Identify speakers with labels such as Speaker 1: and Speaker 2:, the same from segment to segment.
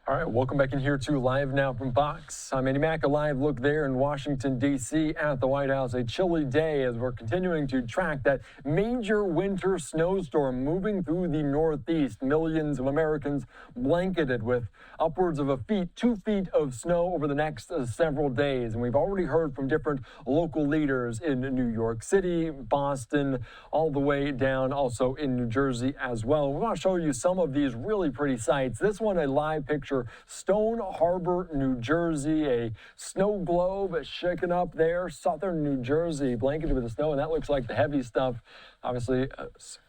Speaker 1: All right, welcome back in here to Live Now from Fox. I'm Andy Mack, a live look there in Washington, D.C. at the White House. A chilly day as we're continuing to track that major winter snowstorm moving through the Northeast. Millions of Americans blanketed with upwards of 2 feet of snow over the next several days. And we've already heard from different local leaders in New York City, Boston, all the way down also in New Jersey as well. We want to show you some of these really pretty sights. This one, a live picture. Stone Harbor, New Jersey, a snow globe shaken up there. Southern New Jersey blanketed with the snow, and that looks like the heavy stuff. Obviously,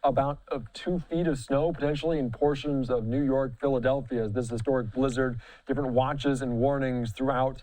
Speaker 1: about 2 feet of snow potentially in portions of New York, Philadelphia, as this historic blizzard, different watches and warnings throughout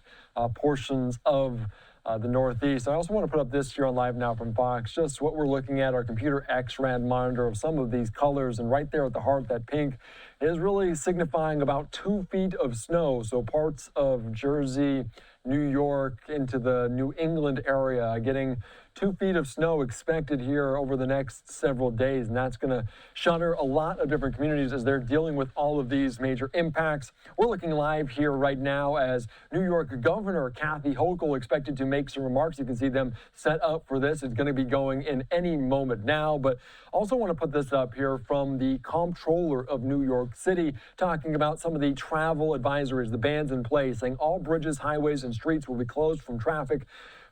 Speaker 1: portions of the Northeast. I also want to put up this here on Live Now from Fox, just what we're looking at, our computer X-rad monitor of some of these colors, and right there at the heart, that pink is really signifying about 2 feet of snow. So parts of Jersey, New York, into the New England area getting 2 feet of snow expected here over the next several days, and that's going to shutter a lot of different communities as they're dealing with all of these major impacts. We're looking live here right now as New York Governor Kathy Hochul expected to make some remarks. You can see them set up for this. It's going to be going in any moment now, but also want to put this up here from the Comptroller of New York City, talking about some of the travel advisories, the bans in place, saying all bridges, highways, and streets will be closed from traffic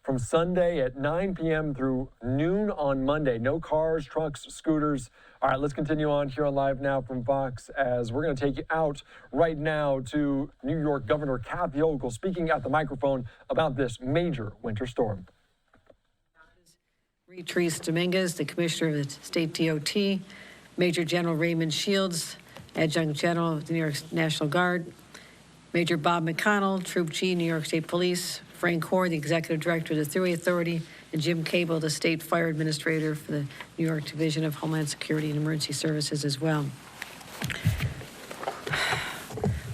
Speaker 1: from Sunday at 9 p.m. through noon on Monday. No cars, trucks, scooters. All right, let's continue on here on Live Now from Fox as we're going to take you out right now to New York Governor Kathy Hochul speaking at the microphone about this major winter storm.
Speaker 2: Retrice Dominguez, the Commissioner of the State DOT, Major General Raymond Shields, Adjunct General of the New York National Guard, Major Bob McConnell, Troop G, New York State Police, Frank Hoare, the Executive Director of the Thruway Authority, and Jim Cable, the State Fire Administrator for the New York Division of Homeland Security and Emergency Services as well.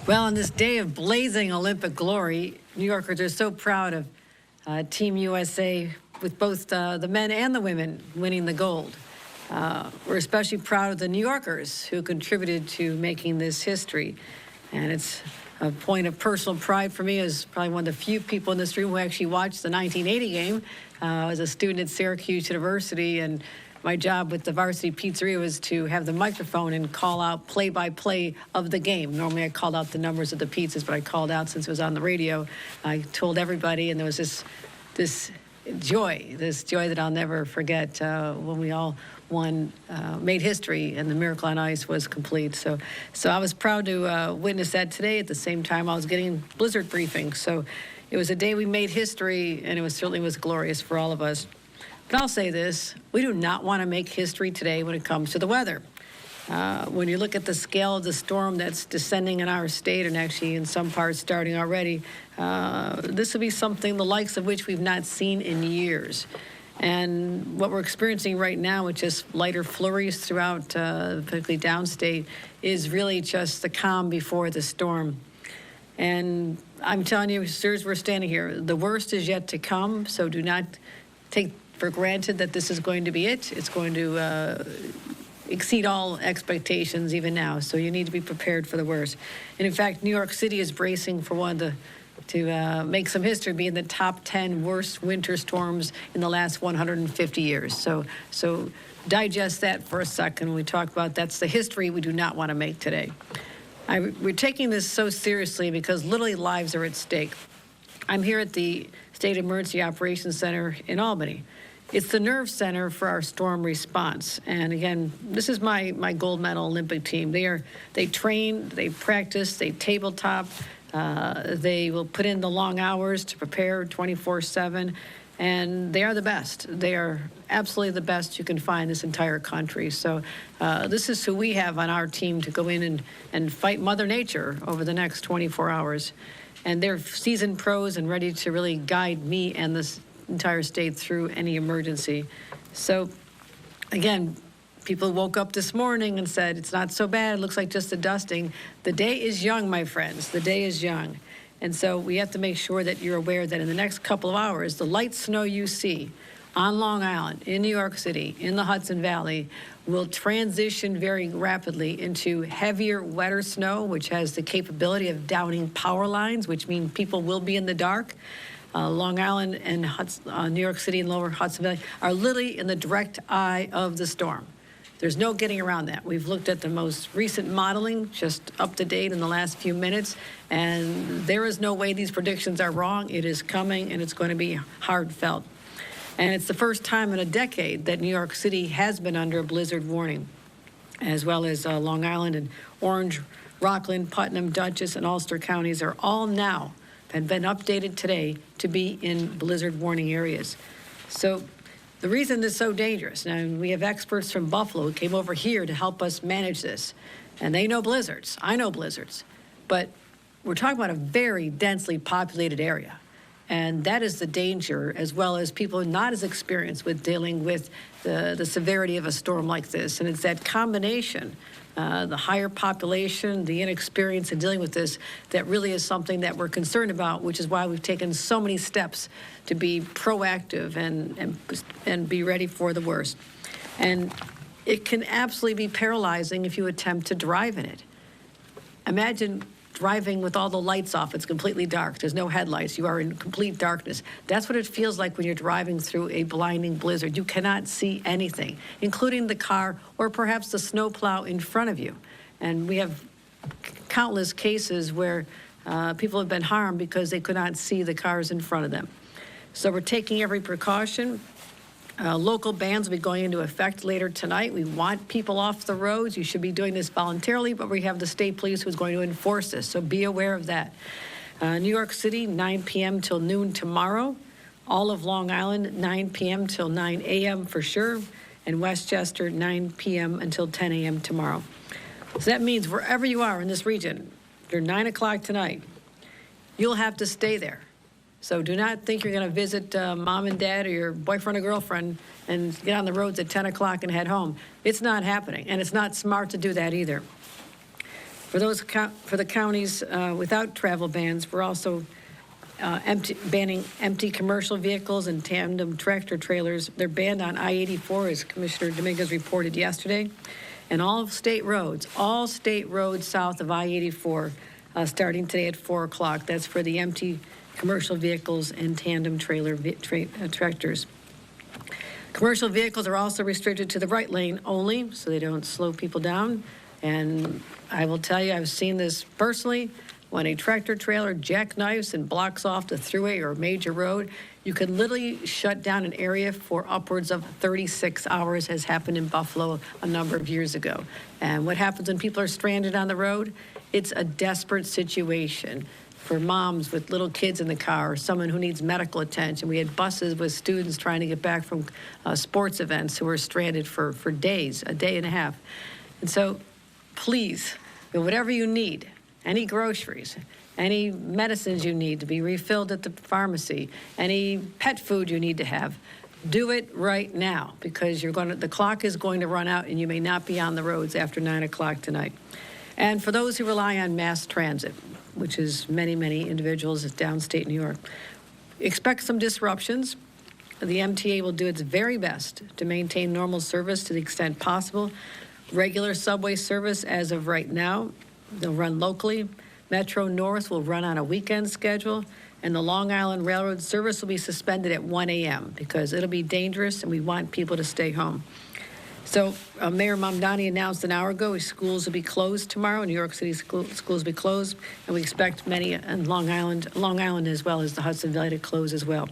Speaker 2: Well, on this day of blazing Olympic glory, New Yorkers are so proud of Team USA, with both the men and the women winning the gold. We're especially proud of the New Yorkers who contributed to making this history. And it's a point of personal pride for me as probably one of the few people in this room who actually watched the 1980 game. I was a student at Syracuse University, and my job with the Varsity Pizzeria was to have the microphone and call out play-by-play of the game. Normally I called out the numbers of the pizzas, but I called out since it was on the radio. I told everybody, and there was this joy that I'll never forget when we all made history and the Miracle on Ice was complete. So I was proud to witness that today. At the same time, I was getting blizzard briefings. So it was a day we made history, and it certainly was glorious for all of us. But I'll say this, we do not want to make history today when it comes to the weather. When you look at the scale of the storm that's descending in our state, and actually in some parts starting already, this will be something the likes of which we've not seen in years. And what we're experiencing right now with just lighter flurries throughout, particularly downstate, is really just the calm before the storm. And I'm telling you, sirs, we're standing here. The worst is yet to come, so do not take for granted that this is going to be it. It's going to exceed all expectations even now, so you need to be prepared for the worst. And in fact, New York City is bracing for to make some history, be in the top 10 worst winter storms in the last 150 years. So digest that for a second when we talk about that's the history we do not want to make today. We're taking this so seriously because literally lives are at stake. I'm here at the State Emergency Operations Center in Albany. It's the nerve center for our storm response. And again, this is my gold medal Olympic team. They train, they practice, they tabletop, they will put in the long hours to prepare 24/7, and they are the best. They are absolutely the best you can find in this entire country. So this is who we have on our team to go in and fight Mother Nature over the next 24 hours. And they're seasoned pros and ready to really guide me and this entire state through any emergency. So again, people woke up this morning and said, it's not so bad, it looks like just a dusting. The day is young, my friends, the day is young. And so we have to make sure that you're aware that in the next couple of hours, the light snow you see on Long Island, in New York City, in the Hudson Valley, will transition very rapidly into heavier, wetter snow, which has the capability of downing power lines, which means people will be in the dark. Long Island and New York City and lower Hudson Valley are literally in the direct eye of the storm. There's no getting around that. We've looked at the most recent modeling, just up to date in the last few minutes, and there is no way these predictions are wrong. It is coming, and it's going to be hard felt. And it's the first time in a decade that New York City has been under a blizzard warning, as well as Long Island and Orange, Rockland, Putnam, Dutchess, and Ulster counties are all now have been updated today to be in blizzard warning areas. So the reason this is so dangerous, and we have experts from Buffalo who came over here to help us manage this, and they know blizzards. I know blizzards. But we're talking about a very densely populated area. And that is the danger, as well as people not as experienced with dealing with the severity of a storm like this. And it's that combination, the higher population, the inexperience in dealing with this, that really is something that we're concerned about, which is why we've taken so many steps to be proactive and be ready for the worst. And it can absolutely be paralyzing if you attempt to drive in it. Imagine driving with all the lights off. It's completely dark. There's no headlights. You are in complete darkness. That's what it feels like when you're driving through a blinding blizzard. You cannot see anything, including the car or perhaps the snowplow in front of you. And we have countless cases where people have been harmed because they could not see the cars in front of them. So we're taking every precaution. Local bans will be going into effect later tonight. We want people off the roads. You should be doing this voluntarily, but we have the state police who's going to enforce this, so be aware of that. New York City, 9 p.m. till noon tomorrow. All of Long Island, 9 p.m. till 9 a.m. for sure, and Westchester, 9 p.m. until 10 a.m. tomorrow. So that means wherever you are in this region, after 9 o'clock tonight, you'll have to stay there. So do not think you're going to visit mom and dad or your boyfriend or girlfriend and get on the roads at 10 o'clock and head home. It's not happening, and it's not smart to do that either. For the counties without travel bans, we're also banning empty commercial vehicles and tandem tractor trailers. They're banned on I-84, as Commissioner Dominguez reported yesterday, and all state roads south of I-84, starting today at 4 o'clock. That's for the empty commercial vehicles and tandem trailer tractors. Commercial vehicles are also restricted to the right lane only, so they don't slow people down. And I will tell you, I've seen this personally. When a tractor trailer jackknifes and blocks off the thruway or major road, you can literally shut down an area for upwards of 36 hours, as happened in Buffalo a number of years ago. And what happens when people are stranded on the road? It's a desperate situation for moms with little kids in the car, or someone who needs medical attention. We had buses with students trying to get back from sports events who were stranded for days, a day and a half. And so please, whatever you need, any groceries, any medicines you need to be refilled at the pharmacy, any pet food you need to have, do it right now, because the clock is going to run out and you may not be on the roads after 9 o'clock tonight. And for those who rely on mass transit, which is many, many individuals downstate New York, expect some disruptions. The MTA will do its very best to maintain normal service to the extent possible. Regular subway service as of right now, they'll run locally. Metro North will run on a weekend schedule, and the Long Island Railroad service will be suspended at 1 a.m. because it'll be dangerous and we want people to stay home. So Mayor Mamdani announced an hour ago schools will be closed tomorrow. New York City schools will be closed, and we expect many in Long Island as well as the Hudson Valley to close as well.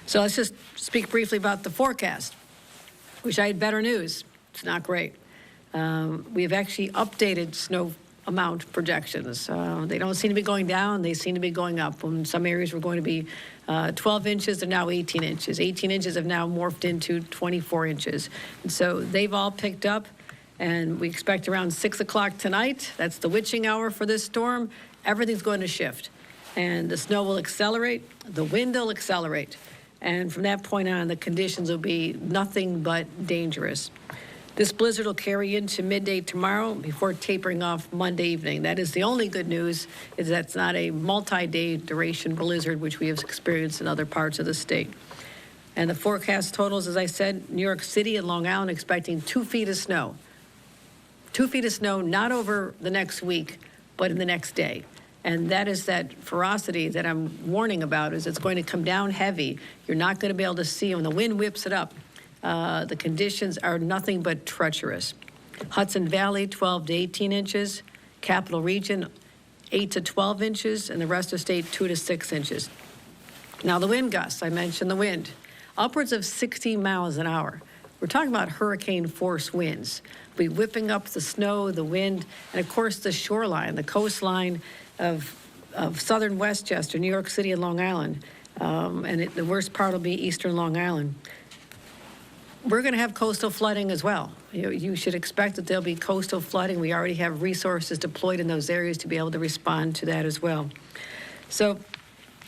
Speaker 2: So let's just speak briefly about the forecast. Wish I had better news. It's not great. We have actually updated snow amount projections. They don't seem to be going down. They seem to be going up. In some areas, we're going to be 12 inches. They're now 18 inches. 18 inches have now morphed into 24 inches. And so they've all picked up, and we expect around 6 o'clock tonight. That's the witching hour for this storm. Everything's going to shift, and the snow will accelerate. The wind will accelerate. And from that point on, the conditions will be nothing but dangerous. This blizzard will carry into midday tomorrow before tapering off Monday evening. That is the only good news, is that's not a multi-day duration blizzard, which we have experienced in other parts of the state. And the forecast totals, as I said, New York City and Long Island expecting 2 feet of snow. 2 feet of snow, not over the next week, but in the next day. And that is that ferocity that I'm warning about, is it's going to come down heavy. You're not going to be able to see when the wind whips it up. The conditions are nothing but treacherous. Hudson Valley, 12 to 18 inches. Capital Region, 8 to 12 inches. And the rest of the state, 2 to 6 inches. Now, the wind gusts, I mentioned the wind. Upwards of 60 miles an hour. We're talking about hurricane force winds. We'll be whipping up the snow, the wind, and of course the shoreline, the coastline of southern Westchester, New York City and Long Island. The worst part will be eastern Long Island. We're going to have coastal flooding as well. You should expect that there'll be coastal flooding. We already have resources deployed in those areas to be able to respond to that as well. So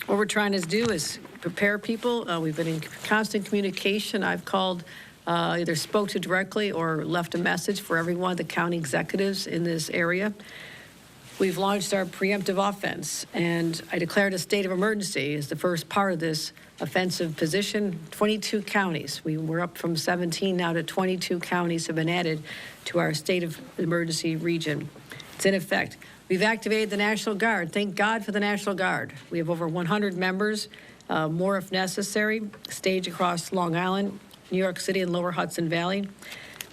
Speaker 2: what we're trying to do is prepare people. We've been in constant communication. I've called, either spoke to directly or left a message for every one of the county executives in this area. We've launched our preemptive offense, and I declared a state of emergency as the first part of this offensive position. 22 counties. We're up from 17 now to 22 counties have been added to our state of emergency region. It's in effect. We've activated the National Guard. Thank God for the National Guard. We have over 100 members, more if necessary, staged across Long Island, New York City, and Lower Hudson Valley.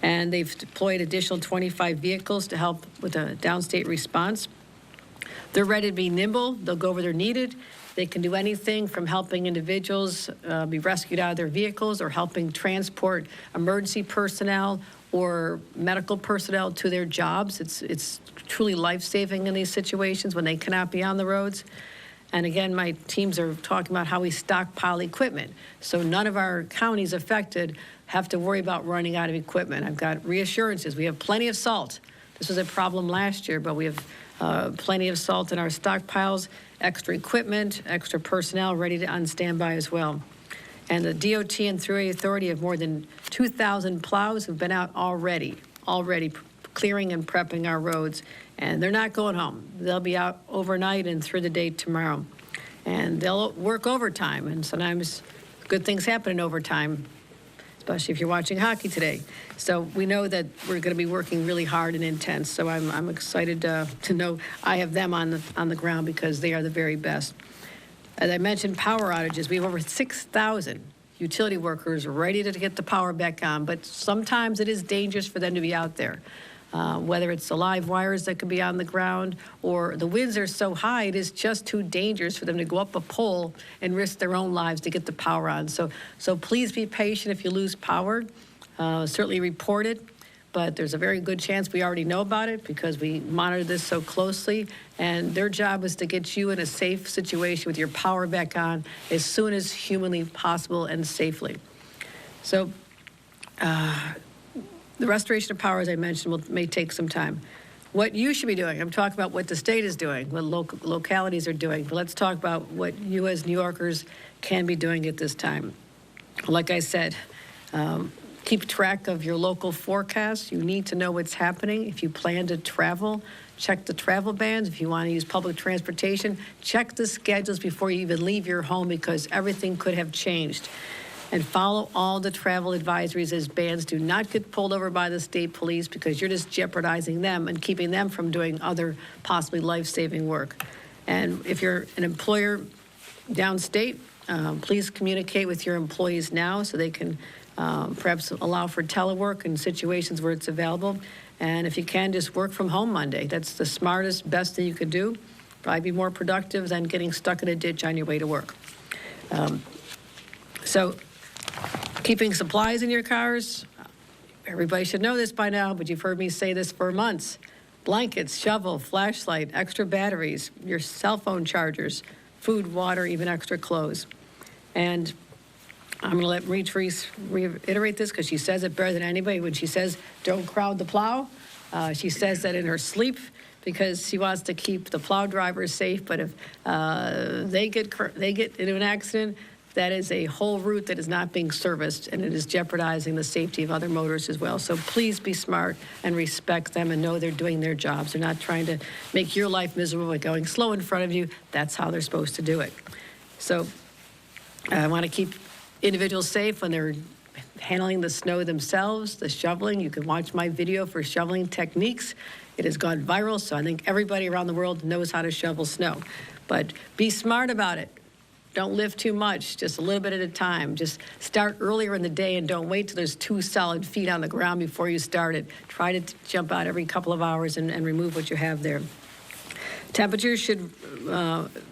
Speaker 2: And they've deployed additional 25 vehicles to help with a downstate response. They're ready to be nimble. They'll go where they're needed. They can do anything from helping individuals be rescued out of their vehicles or helping transport emergency personnel or medical personnel to their jobs. It's truly life-saving in these situations when they cannot be on the roads. And again, my teams are talking about how we stockpile equipment. So none of our counties affected have to worry about running out of equipment. I've got reassurances. We have plenty of salt. This was a problem last year, but we have plenty of salt in our stockpiles, extra equipment, extra personnel ready to on standby as well. And the DOT and Thruway Authority have more than 2,000 plows have been out already clearing and prepping our roads. And they're not going home. They'll be out overnight and through the day tomorrow. And they'll work overtime. And sometimes good things happen in overtime, especially if you're watching hockey today. So we know that we're going to be working really hard and intense. So I'm excited to know I have them on the ground because they are the very best. As I mentioned, power outages. We have over 6,000 utility workers ready to get the power back on, but sometimes it is dangerous for them to be out there. Whether it's the live wires that could be on the ground or the winds are so high, it is just too dangerous for them to go up a pole and risk their own lives to get the power on. So please be patient if you lose power. Certainly report it, but there's a very good chance we already know about it because we monitor this so closely. And their job is to get you in a safe situation with your power back on as soon as humanly possible and safely. So, the restoration of power, as I mentioned, may take some time. What you should be doing, I'm talking about what the state is doing, what localities are doing, but let's talk about what you as New Yorkers can be doing at this time. Like I said, keep track of your local forecasts. You need to know what's happening. If you plan to travel, check the travel bans. If you want to use public transportation, check the schedules before you even leave your home because everything could have changed. And follow all the travel advisories as bans. Do not get pulled over by the state police because you're just jeopardizing them and keeping them from doing other possibly life-saving work. And if you're an employer downstate, please communicate with your employees now so they can perhaps allow for telework in situations where it's available. And if you can, just work from home Monday. That's the smartest, best thing you could do. Probably be more productive than getting stuck in a ditch on your way to work. So keeping supplies in your cars, everybody should know this by now, but you've heard me say this for months. Blankets, shovel, flashlight, extra batteries, your cell phone chargers, food, water, even extra clothes. And I'm going to let Marie-Therese reiterate this because she says it better than anybody. When she says, don't crowd the plow, she says that in her sleep because she wants to keep the plow drivers safe. But if they get into an accident, that is a whole route that is not being serviced, and it is jeopardizing the safety of other motorists as well. So please be smart and respect them and know they're doing their jobs. They're not trying to make your life miserable by going slow in front of you. That's how they're supposed to do it. So I want to keep individuals safe when they're handling the snow themselves, the shoveling. You can watch my video for shoveling techniques. It has gone viral, so I think everybody around the world knows how to shovel snow. But be smart about it. Don't lift too much, just a little bit at a time. Just start earlier in the day and don't wait till there's 2 solid feet on the ground before you start it. Try to jump out every couple of hours and remove what you have there. Temperatures should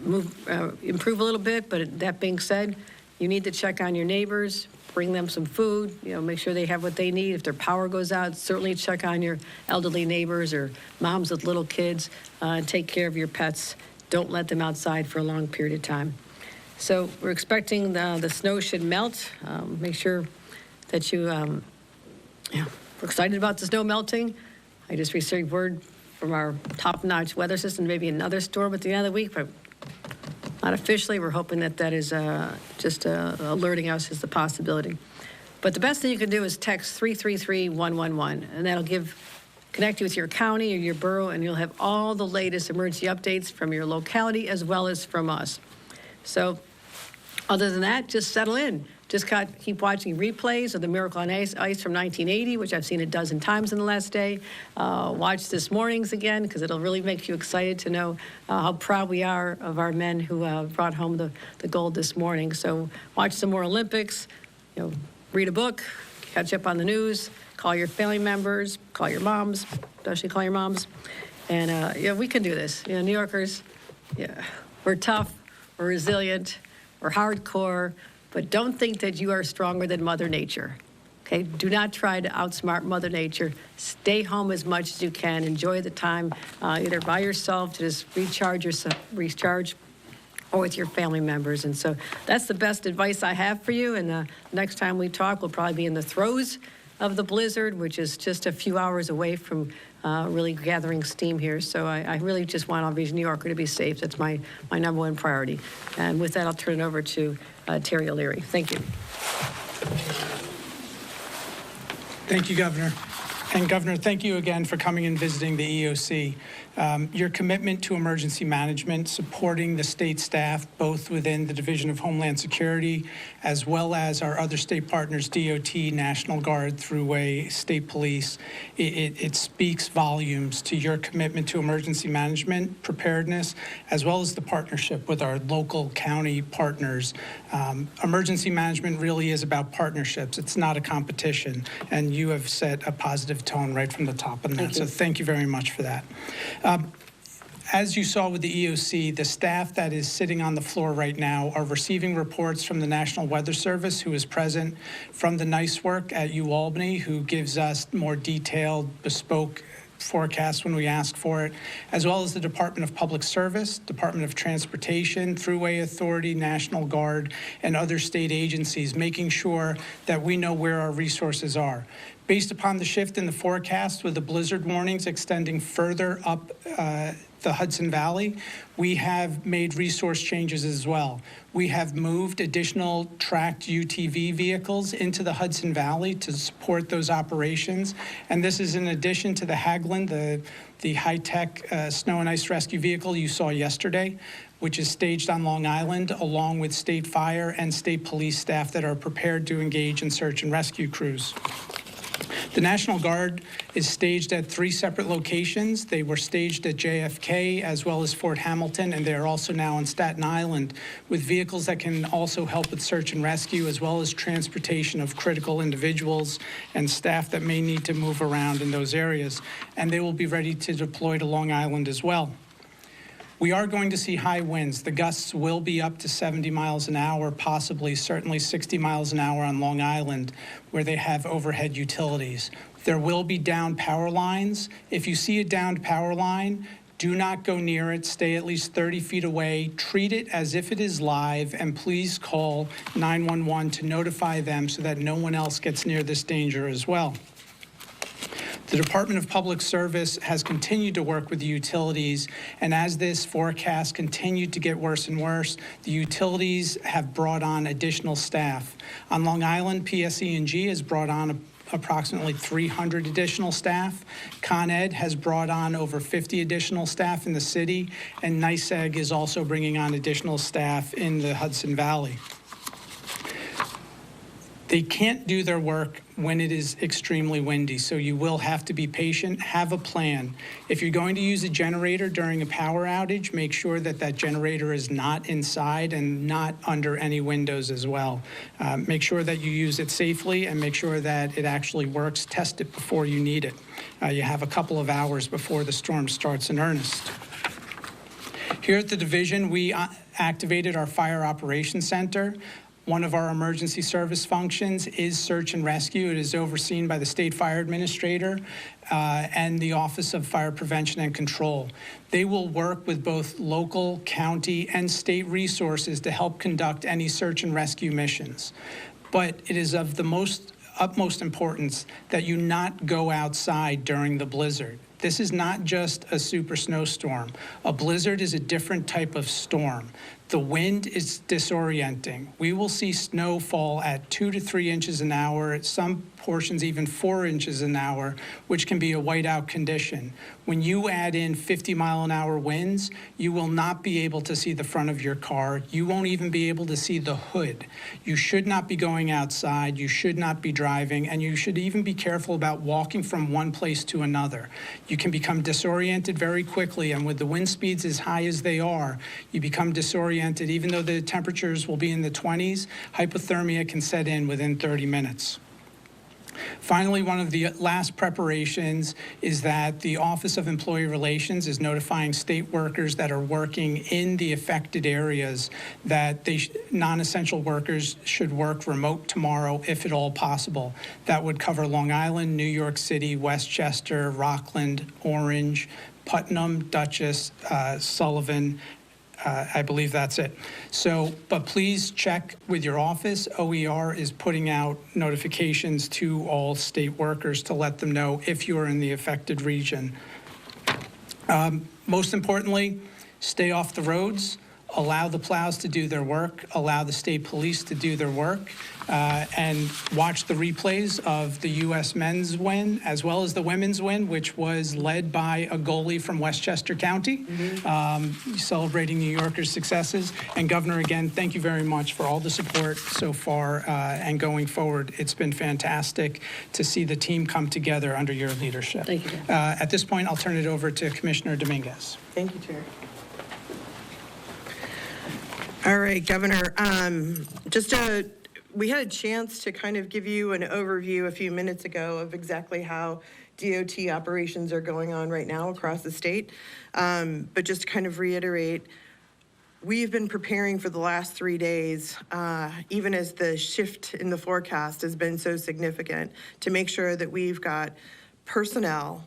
Speaker 2: improve a little bit, but that being said, you need to check on your neighbors, bring them some food, make sure they have what they need. If their power goes out, certainly check on your elderly neighbors or moms with little kids, and take care of your pets. Don't let them outside for a long period of time. So we're expecting the snow should melt. Make sure that we're excited about the snow melting. I just received word from our top-notch weather system, maybe another storm at the end of the week, but not officially. We're hoping that is just alerting us as the possibility. But the best thing you can do is text 333-111, and that'll connect you with your county or your borough, and you'll have all the latest emergency updates from your locality as well as from us. So other than that, just settle in. Just keep watching replays of the Miracle on Ice from 1980, which I've seen a dozen times in the last day. Watch this morning's again, because it'll really make you excited to know how proud we are of our men who brought home the gold this morning. So watch some more Olympics, read a book, catch up on the news, call your family members, call your moms, especially call your moms. And we can do this. New Yorkers, we're tough, we're resilient, we're hardcore, but don't think that you are stronger than Mother Nature, okay? Do not try to outsmart Mother Nature. Stay home as much as you can. Enjoy the time either by yourself to just recharge, or with your family members. And so that's the best advice I have for you. And the next time we talk, we'll probably be in the throes of the blizzard, which is just a few hours away from really gathering steam here. So I really just want every New Yorker to be safe. That's my number one priority. And with that, I'll turn it over to Terry O'Leary. Thank you.
Speaker 3: Thank you, Governor. And Governor, thank you again for coming and visiting the EOC. Your commitment to emergency management, supporting the state staff, both within the Division of Homeland Security, as well as our other state partners, DOT, National Guard, Thruway, State Police, it speaks volumes to your commitment to emergency management, preparedness, as well as the partnership with our local county partners. Emergency management really is about partnerships. It's not a competition, and you have set a positive tone right from the top on that. So thank you very much for that. As you saw with the EOC, the staff that is sitting on the floor right now are receiving reports from the National Weather Service, who is present, from the NICE work at UAlbany, who gives us more detailed, bespoke forecast when we ask for it, as well as the Department of Public Service, Department of Transportation, Thruway Authority, National Guard, and other state agencies, making sure that we know where our resources are. Based upon the shift in the forecast with the blizzard warnings extending further up the Hudson Valley, we have made resource changes as well. We have moved additional tracked UTV vehicles into the Hudson Valley to support those operations. And this is in addition to the Haglund, the high-tech snow and ice rescue vehicle you saw yesterday, which is staged on Long Island, along with state fire and state police staff that are prepared to engage in search and rescue crews. The National Guard is staged at 3 separate locations. They were staged at JFK as well as Fort Hamilton, and they are also now on Staten Island with vehicles that can also help with search and rescue, as well as transportation of critical individuals and staff that may need to move around in those areas. And they will be ready to deploy to Long Island as well. We are going to see high winds. The gusts will be up to 70 miles an hour, possibly, certainly 60 miles an hour on Long Island, where they have overhead utilities. There will be downed power lines. If you see a downed power line, do not go near it. Stay at least 30 feet away. Treat it as if it is live, and please call 911 to notify them so that no one else gets near this danger as well. The Department of Public Service has continued to work with the utilities, and as this forecast continued to get worse and worse, the utilities have brought on additional staff. On Long Island, PSE&G has brought on approximately 300 additional staff. Con Ed has brought on over 50 additional staff in the city, and NYSEG is also bringing on additional staff in the Hudson Valley. They can't do their work when it is extremely windy, so you will have to be patient, have a plan. If you're going to use a generator during a power outage, make sure that that generator is not inside and not under any windows as well. Make sure that you use it safely and make sure that it actually works. Test it before you need it. You have a couple of hours before the storm starts in earnest. Here at the division, we activated our Fire Operations Center. One of our emergency service functions is search and rescue. It is overseen by the State Fire Administrator and the Office of Fire Prevention and Control. They will work with both local, county, and state resources to help conduct any search and rescue missions. But it is of the utmost importance that you not go outside during the blizzard. This is not just a super snowstorm. A blizzard is a different type of storm. The wind is disorienting. We will see snow fall at 2 to 3 inches an hour, at some portions even 4 inches an hour, which can be a whiteout condition. When you add in 50-mile-an-hour winds, you will not be able to see the front of your car. You won't even be able to see the hood. You should not be going outside. You should not be driving, and you should even be careful about walking from one place to another. You can become disoriented very quickly, and with the wind speeds as high as they are, you become disoriented. Even though the temperatures will be in the 20s, hypothermia can set in within 30 minutes. Finally, one of the last preparations is that the Office of Employee Relations is notifying state workers that are working in the affected areas that non-essential workers should work remote tomorrow, if at all possible. That would cover Long Island, New York City, Westchester, Rockland, Orange, Putnam, Dutchess, Sullivan. I believe that's it. So, but please check with your office. OER is putting out notifications to all state workers to let them know if you are in the affected region. Most importantly, stay off the roads. Allow the plows to do their work, allow the state police to do their work, and watch the replays of the U.S. men's win as well as the women's win, which was led by a goalie from Westchester County, celebrating New Yorkers' successes. And Governor, again, thank you very much for all the support so far and going forward. It's been fantastic to see the team come together under your leadership.
Speaker 2: Thank you.
Speaker 3: At this point, I'll turn it over to Commissioner Dominguez.
Speaker 4: Thank you, Chair. All right, Governor, we had a chance to kind of give you an overview a few minutes ago of exactly how DOT operations are going on right now across the state. But just to kind of reiterate, we've been preparing for the last 3 days, even as the shift in the forecast has been so significant, to make sure that we've got personnel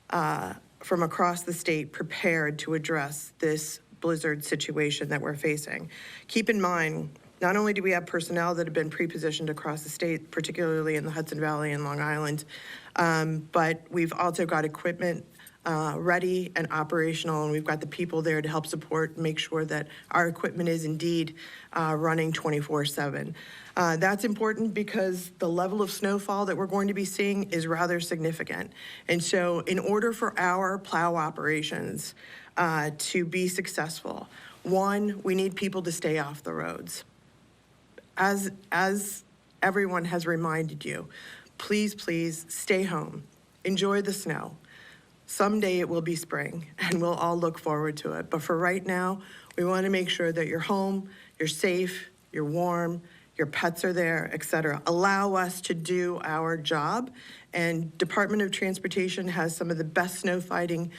Speaker 4: from across the state prepared to address this blizzard situation that we're facing. Keep in mind, not only do we have personnel that have been pre-positioned across the state, particularly in the Hudson Valley and Long Island, but we've also got equipment ready and operational, and we've got the people there to help support and make sure that our equipment is indeed running 24/7. That's important because the level of snowfall that we're going to be seeing is rather significant. And so in order for our plow operations to be successful, one, we need people to stay off the roads. As everyone has reminded you, please, please stay home. Enjoy the snow. Someday it will be spring, and we'll all look forward to it. But for right now, we want to make sure that you're home, you're safe, you're warm, your pets are there, et cetera. Allow us to do our job. And Department of Transportation has some of the best snow fighting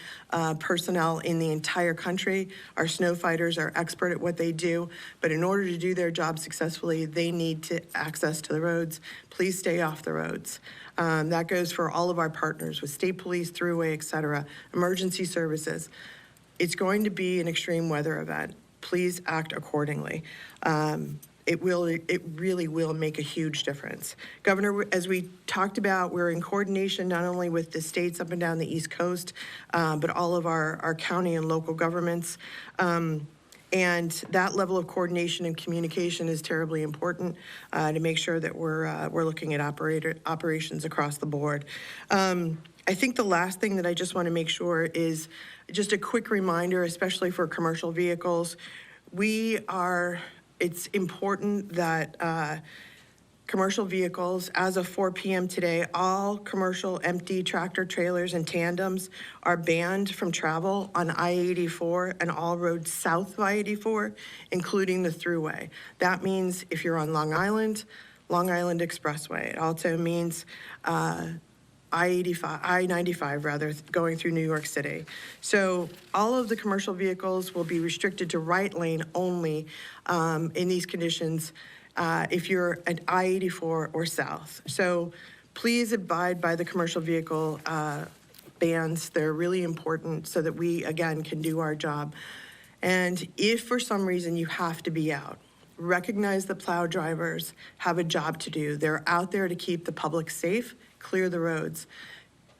Speaker 4: personnel in the entire country. Our snow fighters are expert at what they do, but in order to do their job successfully, they need to access to the roads. Please stay off the roads. That goes for all of our partners with state police, thruway, et cetera, emergency services. It's going to be an extreme weather event. Please act accordingly. It really will make a huge difference. Governor, as we talked about, we're in coordination not only with the states up and down the East Coast, but all of our county and local governments. And that level of coordination and communication is terribly important to make sure that we're looking at operations across the board. I think the last thing that I just want to make sure is just a quick reminder, especially for commercial vehicles. It's important that commercial vehicles. As of 4 p.m. today, all commercial empty tractor trailers and tandems are banned from travel on I-84 and all roads south of I-84, including the thruway. That means if you're on Long Island Expressway. It also means I-95 rather, going through New York City. So all of the commercial vehicles will be restricted to right lane only in these conditions if you're at I-84 or south. So please abide by the commercial vehicle bans. They're really important so that we, again, can do our job. And if for some reason you have to be out, recognize the plow drivers have a job to do. They're out there to keep the public safe, clear the roads.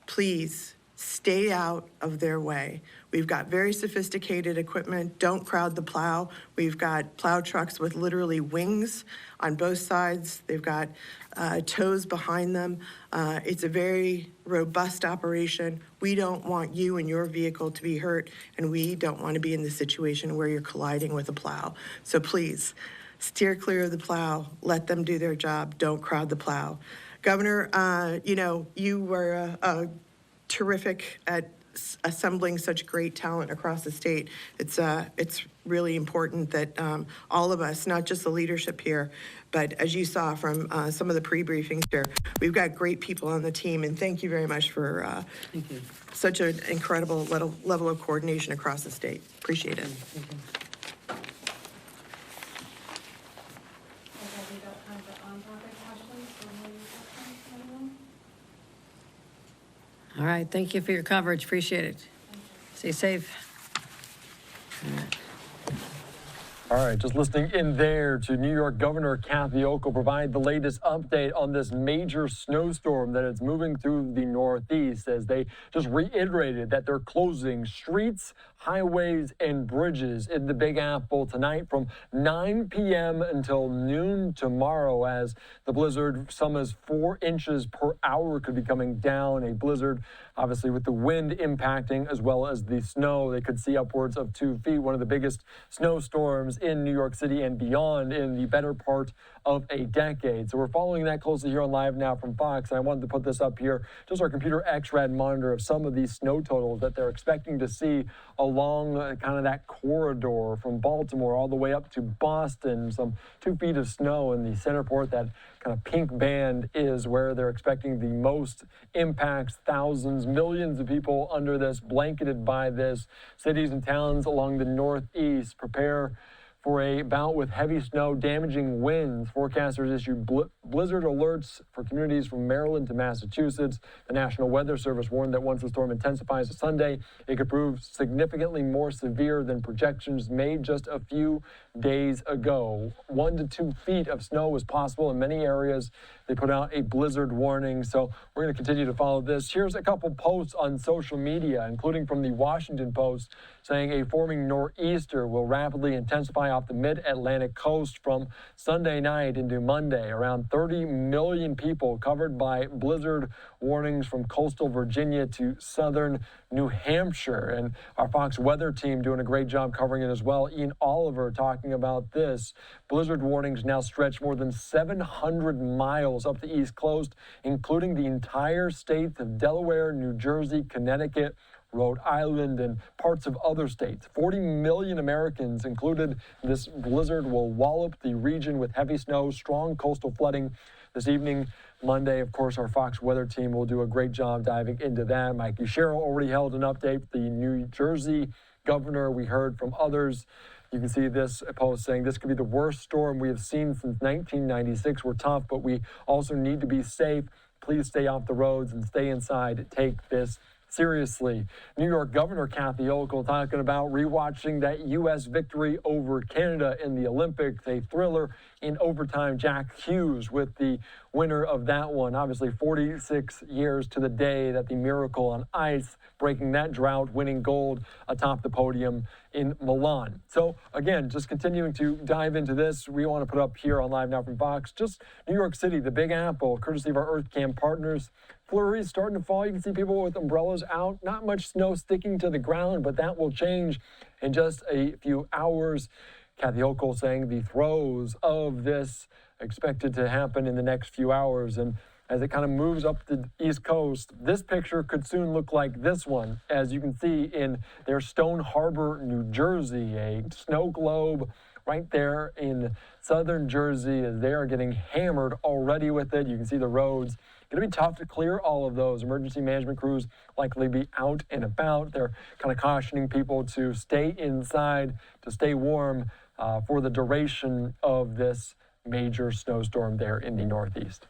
Speaker 4: Please stay out of their way. We've got very sophisticated equipment. Don't crowd the plow. We've got plow trucks with literally wings on both sides. They've got tows behind them. It's a very robust operation. We don't want you and your vehicle to be hurt, and we don't want to be in the situation where you're colliding with a plow. So please, steer clear of the plow. Let them do their job. Don't crowd the plow. Governor, you were terrific at assembling such great talent across the state. It's really important that all of us, not just the leadership here, but as you saw from some of the pre-briefings here, we've got great people on the team, and thank you very much for such an incredible level of coordination across the state. Appreciate it.
Speaker 2: Thank you.
Speaker 5: Okay, we got time for on-topic questions or maybe questions, anyone?
Speaker 2: All right, thank you for your coverage, appreciate it. Stay safe.
Speaker 1: All right, just listening in there to New York Governor Kathy Hochul provide the latest update on this major snowstorm that is moving through the Northeast, as they just reiterated that they're closing streets, highways, and bridges in the Big Apple tonight from 9 p.m. until noon tomorrow, as the blizzard, some as 4 inches per hour, could be coming down. A blizzard, obviously, with the wind impacting as well as the snow. They could see upwards of 2 feet, one of the biggest snowstorms in New York City and beyond in the better part of a decade. So we're following that closely here on Live Now from Fox. And I wanted to put this up here, just our computer XRAD monitor of some of these snow totals that they're expecting to see along kind of that corridor from Baltimore all the way up to Boston. Some 2 feet of snow in the center port. That kind of pink band is where they're expecting the most impacts. Thousands, millions of people under this, blanketed by this. Cities and towns along the Northeast prepare for a bout with heavy snow, damaging winds. Forecasters issued blizzard alerts for communities from Maryland to Massachusetts. The National Weather Service warned that once the storm intensifies to Sunday, it could prove significantly more severe than projections made just a few days ago. 1 to 2 feet of snow was possible in many areas. They put out a blizzard warning, so we're going to continue to follow this. Here's a couple posts on social media, including from the Washington Post, saying a forming nor'easter will rapidly intensify off the mid-Atlantic coast from Sunday night into Monday. Around 30 million people covered by blizzard warnings from coastal Virginia to southern New Hampshire. And our Fox weather team doing a great job covering it as well. Ian Oliver talking about this. Blizzard warnings now stretch more than 700 miles up the East Coast, including the entire states of Delaware, New Jersey, Connecticut, Rhode Island, and parts of other states. 40 million Americans included. This blizzard will wallop the region with heavy snow, strong coastal flooding this evening. Monday, of course, our Fox weather team will do a great job diving into that. Mike Sherrill already held an update. The New Jersey governor, we heard from others. You can see this post saying this could be the worst storm we have seen since 1996. We're tough, but we also need to be safe. Please stay off the roads and stay inside. Take this seriously. New York Governor Kathy Hochul talking about rewatching that U.S. victory over Canada in the Olympics, a thriller in overtime. Jack Hughes with the winner of that one. Obviously 46 years to the day that the miracle on ice, breaking that drought, winning gold atop the podium in Milan. So again, just continuing to dive into this, we want to put up here on Live Now from Fox, just New York City, the Big Apple, courtesy of our EarthCam partners. Flurries starting to fall. You can see people with umbrellas out. Not much snow sticking to the ground, but that will change in just a few hours. Kathy Hochul saying the throes of this expected to happen in the next few hours. And as it kind of moves up the East Coast, this picture could soon look like this one. As you can see in their Stone Harbor, New Jersey, a snow globe right there in southern Jersey as they are getting hammered already with it. You can see the roads. Going to be tough to clear all of those. Emergency management crews likely be out and about. They're kind of cautioning people to stay inside, to stay warm for the duration of this major snowstorm there in the Northeast.